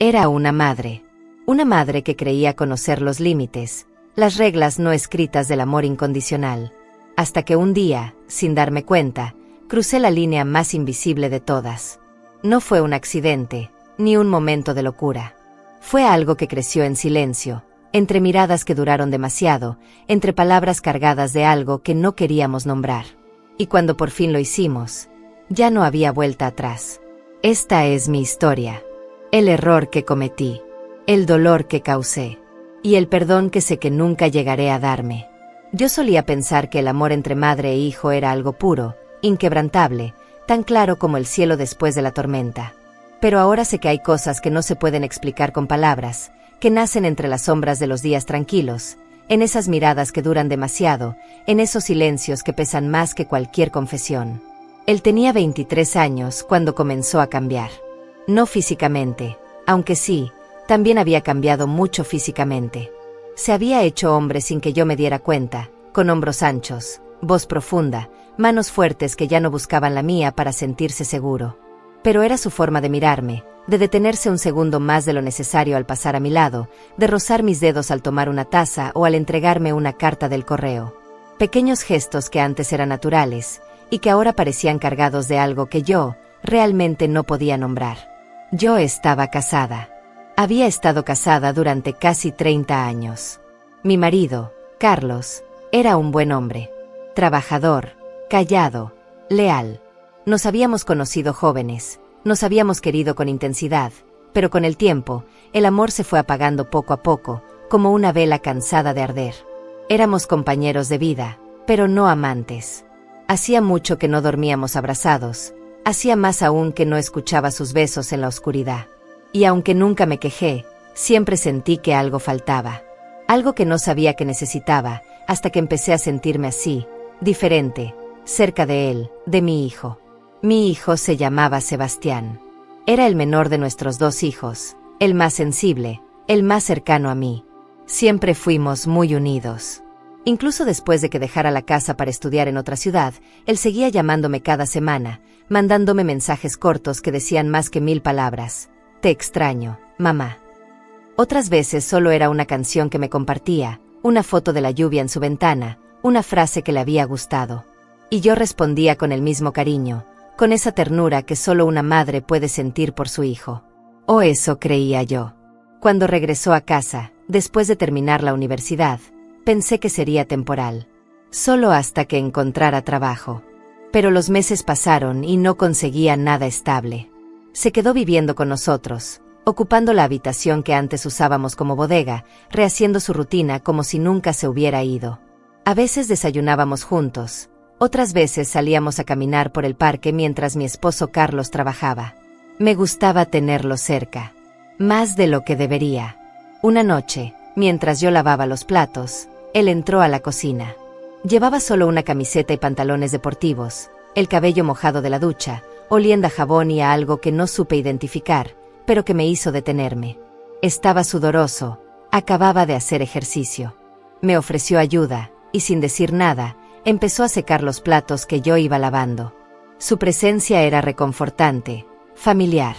Era una madre que creía conocer los límites, las reglas no escritas del amor incondicional. Hasta que un día, sin darme cuenta, crucé la línea más invisible de todas. No fue un accidente, ni un momento de locura. Fue algo que creció en silencio, entre miradas que duraron demasiado, entre palabras cargadas de algo que no queríamos nombrar. Y cuando por fin lo hicimos, ya no había vuelta atrás. Esta es mi historia. El error que cometí, el dolor que causé, y el perdón que sé que nunca llegaré a darme. Yo solía pensar que el amor entre madre e hijo era algo puro, inquebrantable, tan claro como el cielo después de la tormenta. Pero ahora sé que hay cosas que no se pueden explicar con palabras, que nacen entre las sombras de los días tranquilos, en esas miradas que duran demasiado, en esos silencios que pesan más que cualquier confesión. Él tenía 23 años cuando comenzó a cambiar. No físicamente, aunque sí, también había cambiado mucho físicamente. Se había hecho hombre sin que yo me diera cuenta, con hombros anchos, voz profunda, manos fuertes que ya no buscaban la mía para sentirse seguro. Pero era su forma de mirarme, de detenerse un segundo más de lo necesario al pasar a mi lado, de rozar mis dedos al tomar una taza o al entregarme una carta del correo. Pequeños gestos que antes eran naturales, y que ahora parecían cargados de algo que yo, realmente no podía nombrar. Yo estaba casada. Había estado casada durante casi 30 años. Mi marido, Carlos, era un buen hombre. Trabajador, callado, leal. Nos habíamos conocido jóvenes, nos habíamos querido con intensidad, pero con el tiempo, el amor se fue apagando poco a poco, como una vela cansada de arder. Éramos compañeros de vida, pero no amantes. Hacía mucho que no dormíamos abrazados, hacía más aún que no escuchaba sus besos en la oscuridad. Y aunque nunca me quejé, siempre sentí que algo faltaba. Algo que no sabía que necesitaba, hasta que empecé a sentirme así, diferente, cerca de él, de mi hijo. Mi hijo se llamaba Sebastián. Era el menor de nuestros 2 hijos, el más sensible, el más cercano a mí. Siempre fuimos muy unidos. Incluso después de que dejara la casa para estudiar en otra ciudad, él seguía llamándome cada semana, mandándome mensajes cortos que decían más que 1000 palabras. Te extraño, mamá. Otras veces solo era una canción que me compartía, una foto de la lluvia en su ventana, una frase que le había gustado. Y yo respondía con el mismo cariño, con esa ternura que solo una madre puede sentir por su hijo. O eso creía yo. Cuando regresó a casa, después de terminar la universidad, pensé que sería temporal. Solo hasta que encontrara trabajo. Pero los meses pasaron y no conseguía nada estable. Se quedó viviendo con nosotros, ocupando la habitación que antes usábamos como bodega, rehaciendo su rutina como si nunca se hubiera ido. A veces desayunábamos juntos, otras veces salíamos a caminar por el parque mientras mi esposo Carlos trabajaba. Me gustaba tenerlo cerca, más de lo que debería. Una noche, mientras yo lavaba los platos, él entró a la cocina. Llevaba solo una camiseta y pantalones deportivos, el cabello mojado de la ducha, oliendo a jabón y a algo que no supe identificar, pero que me hizo detenerme. Estaba sudoroso, acababa de hacer ejercicio. Me ofreció ayuda, y sin decir nada, empezó a secar los platos que yo iba lavando. Su presencia era reconfortante, familiar.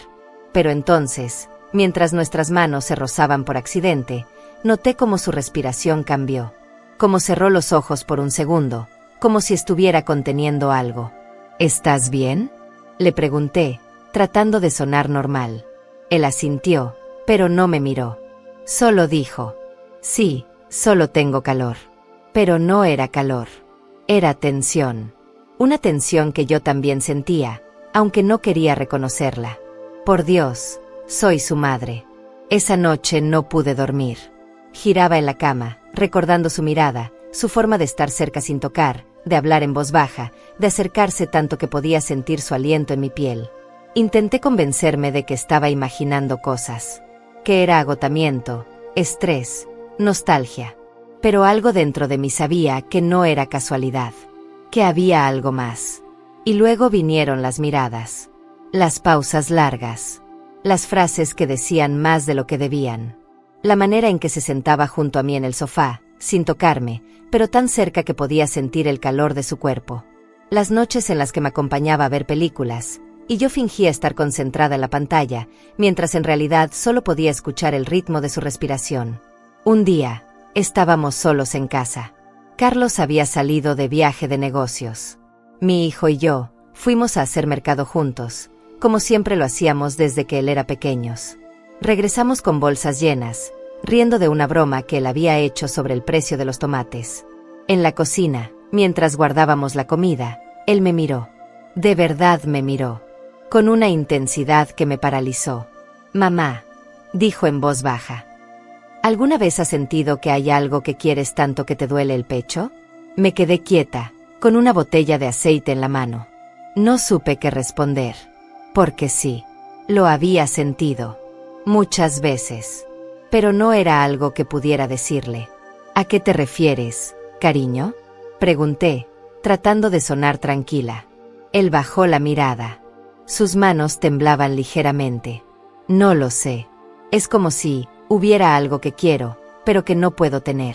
Pero entonces, mientras nuestras manos se rozaban por accidente, noté cómo su respiración cambió. Cómo cerró los ojos por un segundo, como si estuviera conteniendo algo. ¿Estás bien?, le pregunté, tratando de sonar normal. Él asintió, pero no me miró. Solo dijo, sí, solo tengo calor. Pero no era calor. Era tensión. Una tensión que yo también sentía, aunque no quería reconocerla. Por Dios, soy su madre. Esa noche no pude dormir. Giraba en la cama, recordando su mirada, su forma de estar cerca sin tocar, de hablar en voz baja, de acercarse tanto que podía sentir su aliento en mi piel. Intenté convencerme de que estaba imaginando cosas, que era agotamiento, estrés, nostalgia. Pero algo dentro de mí sabía que no era casualidad, que había algo más. Y luego vinieron las miradas, las pausas largas, las frases que decían más de lo que debían. La manera en que se sentaba junto a mí en el sofá, sin tocarme, pero tan cerca que podía sentir el calor de su cuerpo. Las noches en las que me acompañaba a ver películas, y yo fingía estar concentrada en la pantalla, mientras en realidad solo podía escuchar el ritmo de su respiración. Un día, estábamos solos en casa. Carlos había salido de viaje de negocios. Mi hijo y yo fuimos a hacer mercado juntos, como siempre lo hacíamos desde que él era pequeños. Regresamos con bolsas llenas, riendo de una broma que él había hecho sobre el precio de los tomates. En la cocina, mientras guardábamos la comida, él me miró. De verdad me miró, con una intensidad que me paralizó. «Mamá», dijo en voz baja, «¿alguna vez has sentido que hay algo que quieres tanto que te duele el pecho?» Me quedé quieta, con una botella de aceite en la mano. No supe qué responder, porque sí, lo había sentido, muchas veces, pero no era algo que pudiera decirle. «¿A qué te refieres, cariño?», pregunté, tratando de sonar tranquila. Él bajó la mirada. Sus manos temblaban ligeramente. «No lo sé. Es como si hubiera algo que quiero, pero que no puedo tener.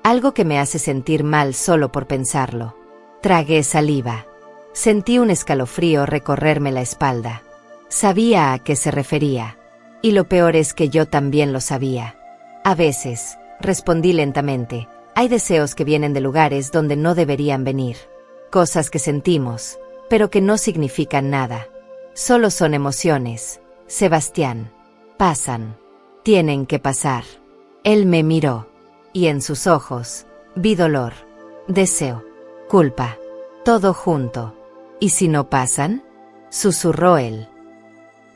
Algo que me hace sentir mal solo por pensarlo». Tragué saliva. Sentí un escalofrío recorrerme la espalda. Sabía a qué se refería. Y lo peor es que yo también lo sabía. «A veces», respondí lentamente, «hay deseos que vienen de lugares donde no deberían venir. Cosas que sentimos, pero que no significan nada. Solo son emociones, Sebastián. Pasan. Tienen que pasar». Él me miró, y en sus ojos vi dolor, deseo, culpa, todo junto. «¿Y si no pasan?», susurró él.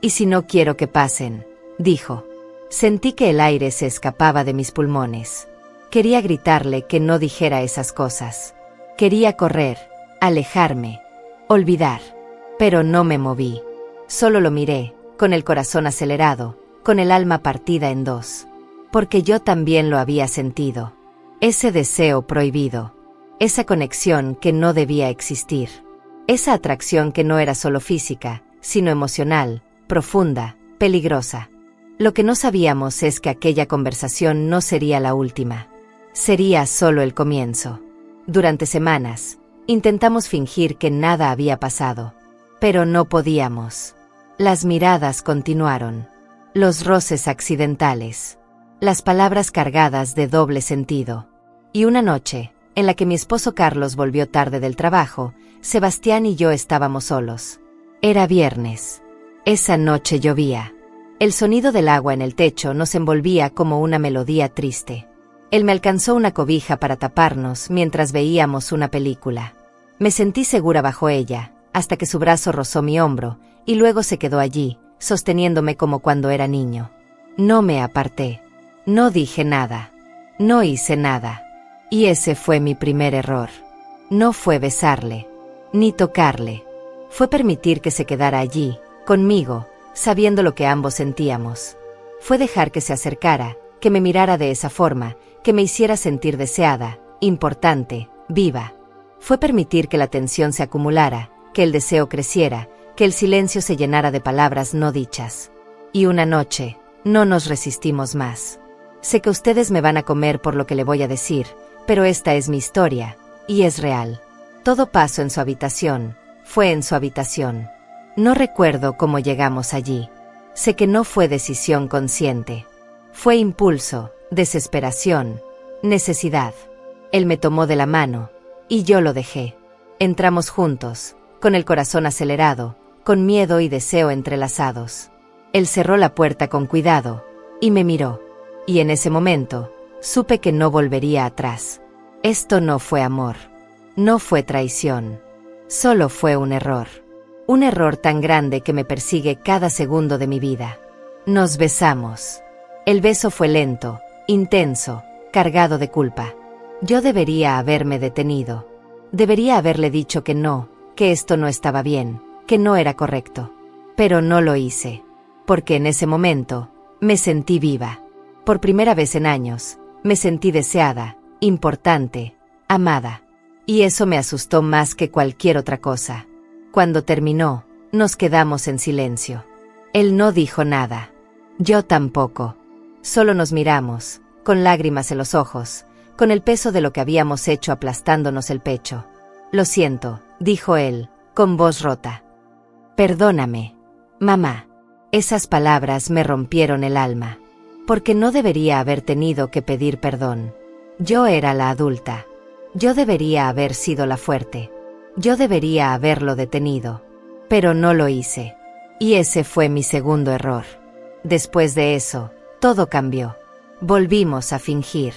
«¿Y si no quiero que pasen?», dijo. Sentí que el aire se escapaba de mis pulmones. Quería gritarle que no dijera esas cosas. Quería correr, alejarme, olvidar. Pero no me moví. Solo lo miré, con el corazón acelerado, con el alma partida en dos. Porque yo también lo había sentido. Ese deseo prohibido. Esa conexión que no debía existir. Esa atracción que no era solo física, sino emocional, profunda, peligrosa. Lo que no sabíamos es que aquella conversación no sería la última. Sería solo el comienzo. Durante semanas, intentamos fingir que nada había pasado. Pero no podíamos. Las miradas continuaron. Los roces accidentales. Las palabras cargadas de doble sentido. Y una noche, en la que mi esposo Carlos volvió tarde del trabajo, Sebastián y yo estábamos solos. Era viernes. Esa noche llovía. El sonido del agua en el techo nos envolvía como una melodía triste. Él me alcanzó una cobija para taparnos mientras veíamos una película. Me sentí segura bajo ella, hasta que su brazo rozó mi hombro, y luego se quedó allí, sosteniéndome como cuando era niño. No me aparté. No dije nada. No hice nada. Y ese fue mi primer error. No fue besarle, ni tocarle. Fue permitir que se quedara allí, conmigo, sabiendo lo que ambos sentíamos. Fue dejar que se acercara, que me mirara de esa forma, que me hiciera sentir deseada, importante, viva. Fue permitir que la tensión se acumulara, que el deseo creciera, que el silencio se llenara de palabras no dichas. Y una noche, no nos resistimos más. Sé que ustedes me van a comer por lo que le voy a decir, pero esta es mi historia, y es real. Todo pasó en su habitación, fue en su habitación. No recuerdo cómo llegamos allí. Sé que no fue decisión consciente. Fue impulso, desesperación, necesidad. Él me tomó de la mano, y yo lo dejé. Entramos juntos, con el corazón acelerado, con miedo y deseo entrelazados. Él cerró la puerta con cuidado, y me miró. Y en ese momento, supe que no volvería atrás. Esto no fue amor. No fue traición. Solo fue un error. Un error tan grande que me persigue cada segundo de mi vida. Nos besamos. El beso fue lento, intenso, cargado de culpa. Yo debería haberme detenido. Debería haberle dicho que no, que esto no estaba bien, que no era correcto. Pero no lo hice. Porque en ese momento, me sentí viva. Por primera vez en años, me sentí deseada, importante, amada. Y eso me asustó más que cualquier otra cosa. Cuando terminó, nos quedamos en silencio. Él no dijo nada. Yo tampoco. Solo nos miramos, con lágrimas en los ojos, con el peso de lo que habíamos hecho aplastándonos el pecho. «Lo siento», dijo él, con voz rota. Perdóname, mamá. Esas palabras me rompieron el alma. Porque no debería haber tenido que pedir perdón. Yo era la adulta. Yo debería haber sido la fuerte. Yo debería haberlo detenido. Pero no lo hice. Y ese fue mi segundo error. Después de eso, todo cambió. Volvimos a fingir.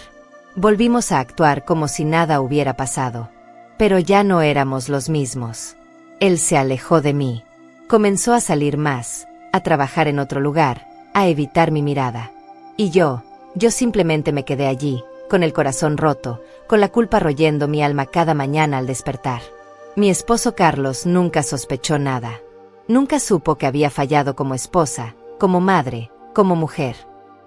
Volvimos a actuar como si nada hubiera pasado. Pero ya no éramos los mismos. Él se alejó de mí. Comenzó a salir más, a trabajar en otro lugar, a evitar mi mirada. Y yo simplemente me quedé allí, con el corazón roto, con la culpa royendo mi alma cada mañana al despertar. Mi esposo Carlos nunca sospechó nada. Nunca supo que había fallado como esposa, como madre, como mujer.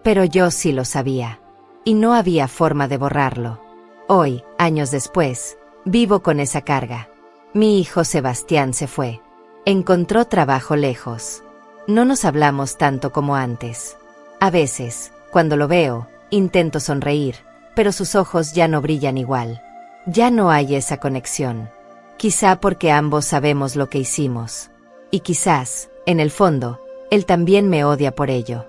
Pero yo sí lo sabía. Y no había forma de borrarlo. Hoy, años después, vivo con esa carga. Mi hijo Sebastián se fue. Encontró trabajo lejos. No nos hablamos tanto como antes. A veces, cuando lo veo, intento sonreír, pero sus ojos ya no brillan igual. Ya no hay esa conexión. Quizá porque ambos sabemos lo que hicimos. Y quizás, en el fondo, él también me odia por ello.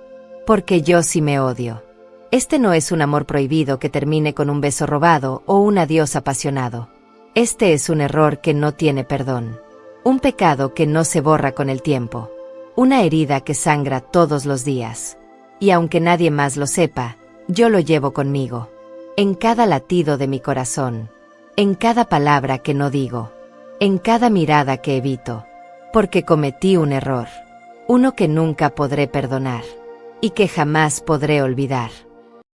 Porque yo sí me odio. Este no es un amor prohibido que termine con un beso robado o un adiós apasionado. Este es un error que no tiene perdón. Un pecado que no se borra con el tiempo. Una herida que sangra todos los días. Y aunque nadie más lo sepa, yo lo llevo conmigo. En cada latido de mi corazón. En cada palabra que no digo. En cada mirada que evito. Porque cometí un error. Uno que nunca podré perdonar. Y que jamás podré olvidar.